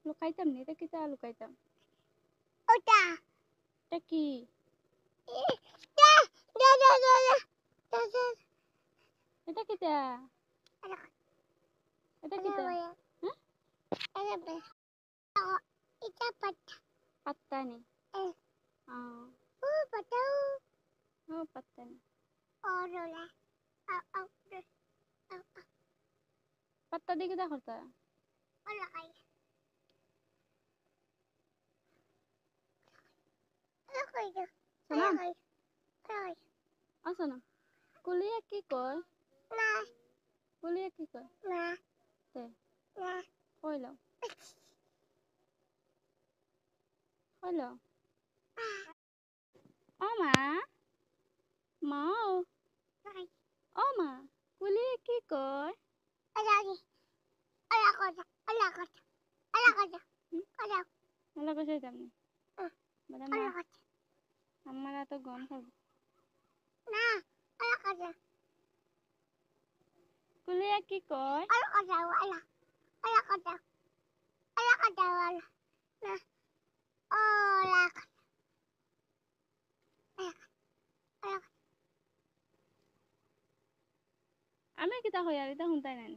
লুকাইতাম নি, এটা কিতা লুকাইতাম? ওটা এটা কি? এটা কিতা? এটা কিতা? হ্যাঁ? পাত্তা নি। ও পাত্তা নি। পাত্তা দিয়ে কিতা করতা? সোনাম, ও সোনাম, কুলিয়ে কি কয়? কুলিয়ে কি কয়? তে কইলো কইলো ও মা, মা ও মা, কুলিয়ে কি কয়? ভালো করে যাইতাম নি। বলে মা, আমার তো গম খাবো। কুলিয়ে কি কয়? আমি কিতা কই আর এটা শুনতাই নাই।